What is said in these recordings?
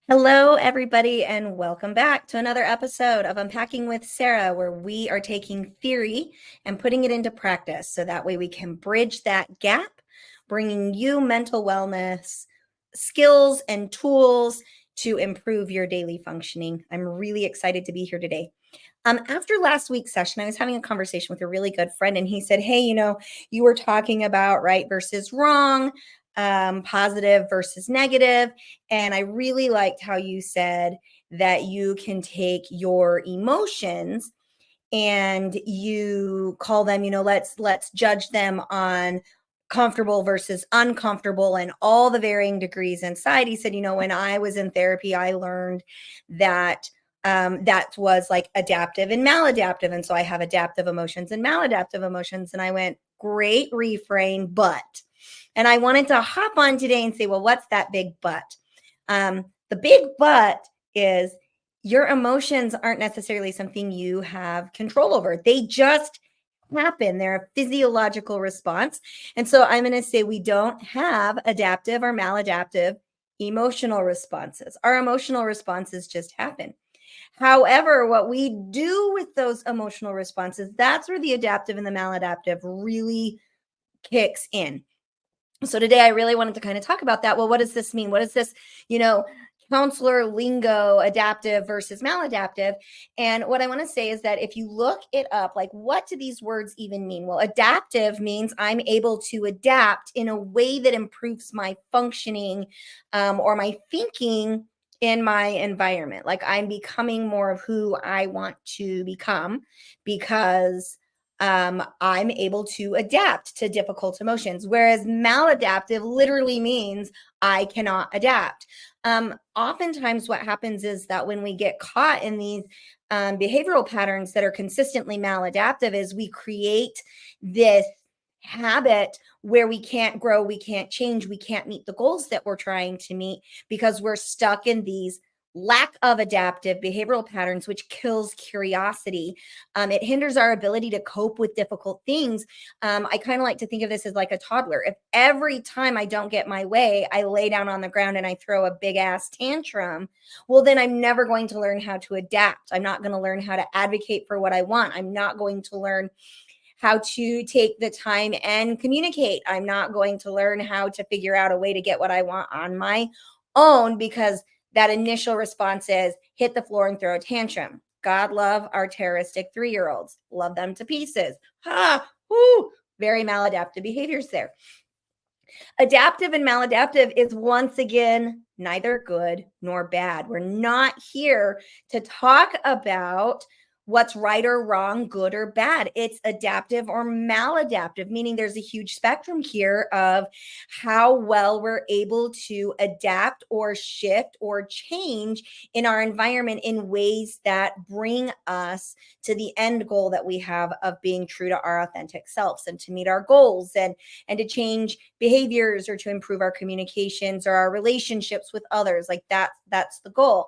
Hello, everybody, and welcome back to another episode of Unpacking with Sarah, where we are taking theory and putting it into practice so that way we can bridge that gap, bringing you mental wellness skills and tools to improve your daily functioning. I'm really excited to be here today. After last week's session, I was having a conversation with a really good friend, and he said, "Hey, you were talking about right versus wrong, positive versus negative, and I really liked how you said that you can take your emotions and you call them, let's judge them on comfortable versus uncomfortable and all the varying degrees inside." He said, when I was in therapy, I learned that that was like adaptive and maladaptive. And so I have adaptive emotions and maladaptive emotions. And I went, great refrain, but. And I wanted to hop on today and say, well, what's that big but? The big but is your emotions aren't necessarily something you have control over. They just happen. They're a physiological response. And so I'm going to say we don't have adaptive or maladaptive emotional responses. Our emotional responses just happen. However, what we do with those emotional responses, that's where the adaptive and the maladaptive really kicks in. So today I really wanted to kind of talk about that. Well, what does this mean? What is this, counselor lingo, adaptive versus maladaptive? And what I want to say is that if you look it up, like what do these words even mean? Well, adaptive means I'm able to adapt in a way that improves my functioning or my thinking in my environment. Like I'm becoming more of who I want to become because I'm able to adapt to difficult emotions, whereas maladaptive literally means I cannot adapt. Oftentimes what happens is that when we get caught in these behavioral patterns that are consistently maladaptive is we create this habit where we can't grow, we can't change, we can't meet the goals that we're trying to meet because we're stuck in these lack of adaptive behavioral patterns, which kills curiosity. It hinders our ability to cope with difficult things. I kind of like to think of this as like a toddler. If every time I don't get my way, I lay down on the ground and I throw a big ass tantrum, well, then I'm never going to learn how to adapt. I'm not going to learn how to advocate for what I want. I'm not going to learn how to take the time and communicate. I'm not going to learn how to figure out a way to get what I want on my own because that initial response is hit the floor and throw a tantrum. God love our terroristic 3-year-olds. Love them to pieces. Very maladaptive behaviors there. Adaptive and maladaptive is once again neither good nor bad. We're not here to talk about what's right or wrong, good or bad. It's adaptive or maladaptive, meaning there's a huge spectrum here of how well we're able to adapt or shift or change in our environment in ways that bring us to the end goal that we have of being true to our authentic selves and to meet our goals and to change behaviors or to improve our communications or our relationships with others. Like that's the goal.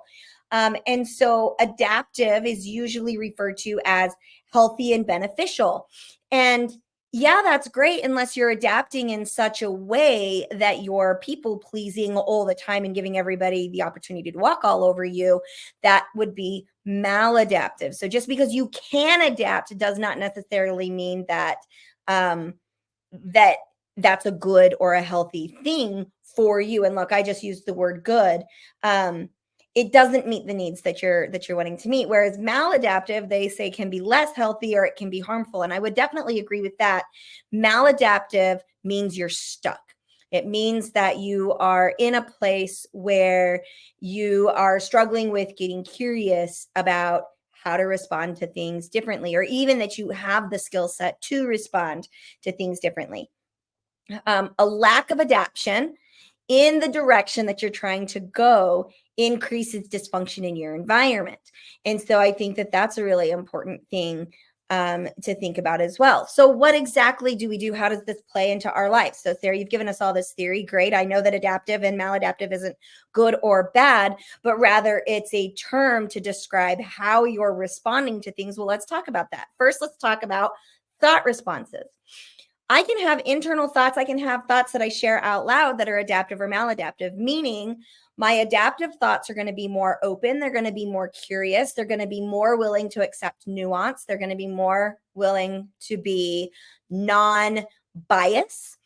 And so adaptive is usually referred to as healthy and beneficial. And yeah, that's great unless you're adapting in such a way that you're people pleasing all the time and giving everybody the opportunity to walk all over you. That would be maladaptive. So just because you can adapt does not necessarily mean that that's a good or a healthy thing for you. And look, I just used the word good. It doesn't meet the needs that you're wanting to meet. Whereas maladaptive, they say can be less healthy or it can be harmful. And I would definitely agree with that. Maladaptive means you're stuck. It means that you are in a place where you are struggling with getting curious about how to respond to things differently, or even that you have the skill set to respond to things differently. A lack of adaptation in the direction that you're trying to go increases dysfunction in your environment. And so I think that that's a really important thing to think about as well. So what exactly do we do? How does this play into our life? So Sarah, you've given us all this theory. Great. I know that adaptive and maladaptive isn't good or bad, but rather it's a term to describe how you're responding to things. Well, let's talk about that. First, let's talk about thought responses. I can have internal thoughts. I can have thoughts that I share out loud that are adaptive or maladaptive, meaning My adaptive thoughts are going to be more open. They're going to be more curious. They're going to be more willing to accept nuance. They're going to be more willing to be non-bias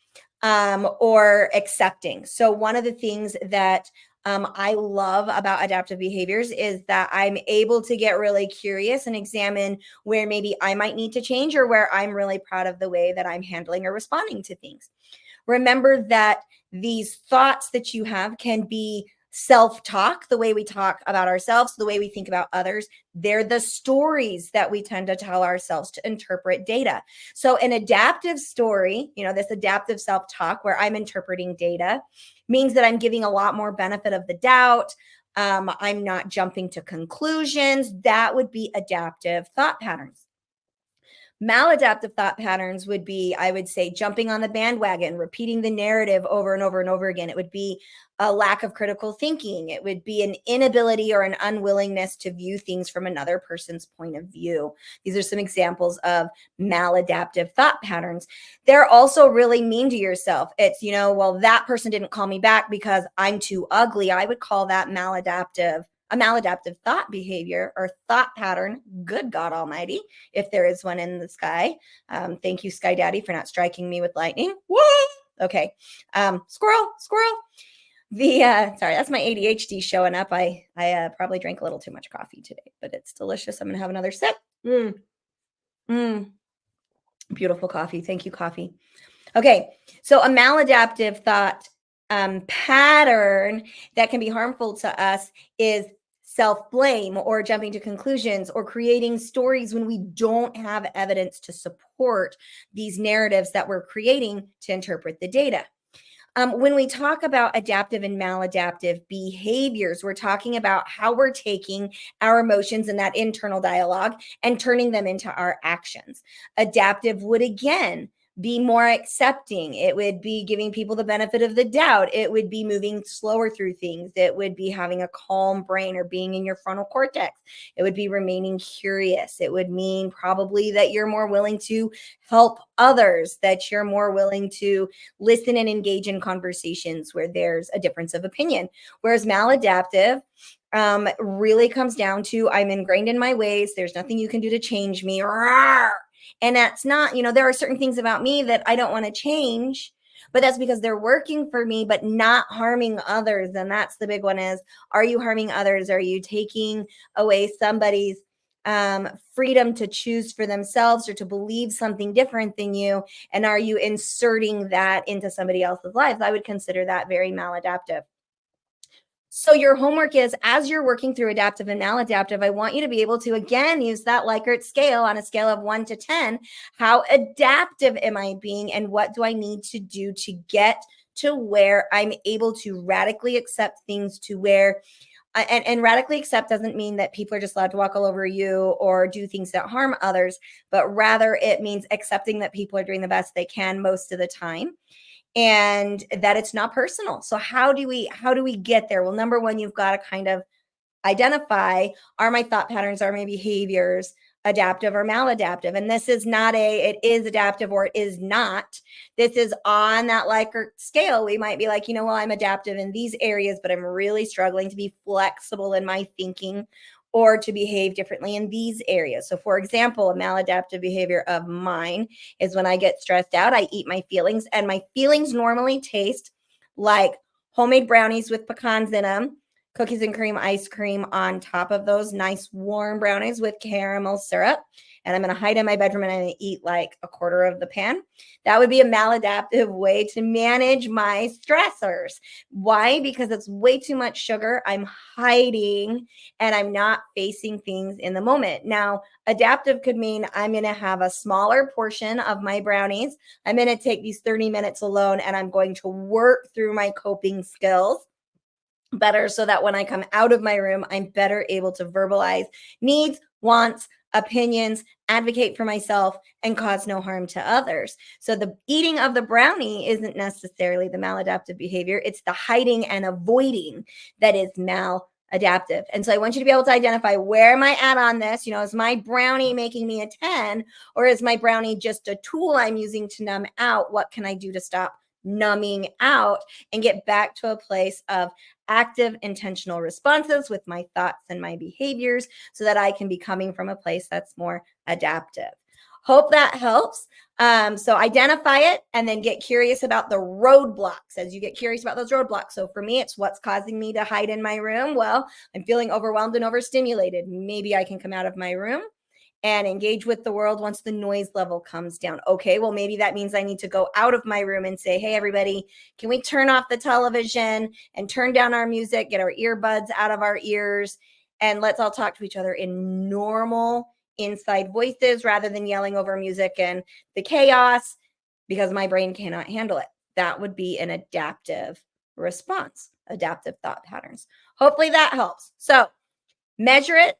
or accepting. So one of the things that I love about adaptive behaviors is that I'm able to get really curious and examine where maybe I might need to change or where I'm really proud of the way that I'm handling or responding to things. Remember that these thoughts that you have can be self-talk, the way we talk about ourselves, the way we think about others. They're the stories that we tend to tell ourselves to interpret data. So an adaptive story, this adaptive self-talk where I'm interpreting data means that I'm giving a lot more benefit of the doubt. I'm not jumping to conclusions. That would be adaptive thought patterns. Maladaptive thought patterns would be, I would say, jumping on the bandwagon, repeating the narrative over and over and over again. It would be a lack of critical thinking. It would be an inability or an unwillingness to view things from another person's point of view. These are some examples of maladaptive thought patterns. They're also really mean to yourself. It's, well, that person didn't call me back because I'm too ugly. I would call that maladaptive. A maladaptive thought behavior or thought pattern, good God Almighty, if there is one in the sky. Thank you, Sky Daddy, for not striking me with lightning. Woo! Okay. Squirrel. Sorry, that's my ADHD showing up. I probably drank a little too much coffee today, but it's delicious. I'm going to have another sip. Beautiful coffee. Thank you, coffee. Okay. So a maladaptive thought pattern that can be harmful to us is self-blame or jumping to conclusions or creating stories when we don't have evidence to support these narratives that we're creating to interpret the data. When we talk about adaptive and maladaptive behaviors, we're talking about how we're taking our emotions and that internal dialogue and turning them into our actions. Adaptive would, again, be more accepting. It would be giving people the benefit of the doubt. It would be moving slower through things. It would be having a calm brain or being in your frontal cortex. It would be remaining curious. It would mean probably that you're more willing to help others, that you're more willing to listen and engage in conversations where there's a difference of opinion. Whereas maladaptive really comes down to I'm ingrained in my ways. There's nothing you can do to change me. And that's not, there are certain things about me that I don't want to change, but that's because they're working for me, but not harming others. And that's the big one is, are you harming others? Are you taking away somebody's freedom to choose for themselves or to believe something different than you? And are you inserting that into somebody else's lives? I would consider that very maladaptive. So your homework is, as you're working through adaptive and maladaptive, I want you to be able to, again, use that Likert scale on a scale of 1 to 10. How adaptive am I being, and what do I need to do to get to where I'm able to radically accept things to where, and radically accept doesn't mean that people are just allowed to walk all over you or do things that harm others, but rather it means accepting that people are doing the best they can most of the time, and that it's not personal. So how do we get there? Well, number one, you've got to kind of identify, are my thought patterns, are my behaviors adaptive or maladaptive? And this is not it is adaptive or it is not. This is on that Likert scale. We might be like, well, I'm adaptive in these areas, but I'm really struggling to be flexible in my thinking or to behave differently in these areas. So for example, a maladaptive behavior of mine is when I get stressed out, I eat my feelings, and my feelings normally taste like homemade brownies with pecans in them, cookies and cream ice cream on top of those nice warm brownies with caramel syrup. And I'm going to hide in my bedroom and I'm going to eat like a quarter of the pan. That would be a maladaptive way to manage my stressors. Why? Because it's way too much sugar. I'm hiding and I'm not facing things in the moment. Now, adaptive could mean I'm going to have a smaller portion of my brownies. I'm going to take these 30 minutes alone and I'm going to work through my coping skills better so that when I come out of my room, I'm better able to verbalize needs, wants, opinions, advocate for myself, and cause no harm to others. So the eating of the brownie isn't necessarily the maladaptive behavior. It's the hiding and avoiding that is maladaptive. And so I want you to be able to identify, where am I at on this? Is my brownie making me a 10, or is my brownie just a tool I'm using to numb out? What can I do to stop numbing out and get back to a place of active, intentional responses with my thoughts and my behaviors so that I can be coming from a place that's more adaptive. Hope that helps. So identify it and then get curious about the roadblocks as you get curious about those roadblocks. So for me, it's what's causing me to hide in my room. Well, I'm feeling overwhelmed and overstimulated. Maybe I can come out of my room and engage with the world once the noise level comes down. Okay, well, maybe that means I need to go out of my room and say, hey, everybody, can we turn off the television and turn down our music, get our earbuds out of our ears, and let's all talk to each other in normal inside voices rather than yelling over music and the chaos because my brain cannot handle it. That would be an adaptive response, adaptive thought patterns. Hopefully that helps. So measure it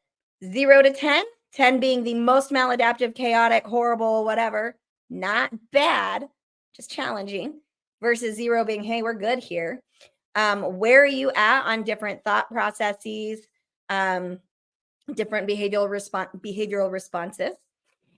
0 to 10. 10 being the most maladaptive, chaotic, horrible, whatever, not bad, just challenging, versus 0 being, hey, we're good here. Where are you at on different thought processes, different behavioral responses,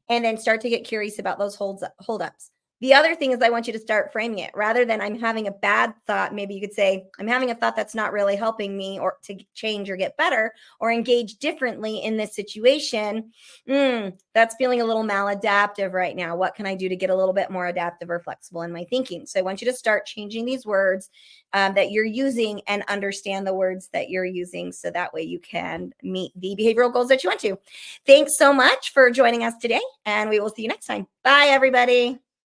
and then start to get curious about those holdups. The other thing is I want you to start framing it. Rather than I'm having a bad thought, maybe you could say, I'm having a thought that's not really helping me or to change or get better or engage differently in this situation. That's feeling a little maladaptive right now. What can I do to get a little bit more adaptive or flexible in my thinking? So I want you to start changing these words that you're using and understand the words that you're using so that way you can meet the behavioral goals that you want to. Thanks so much for joining us today, and we will see you next time. Bye, everybody.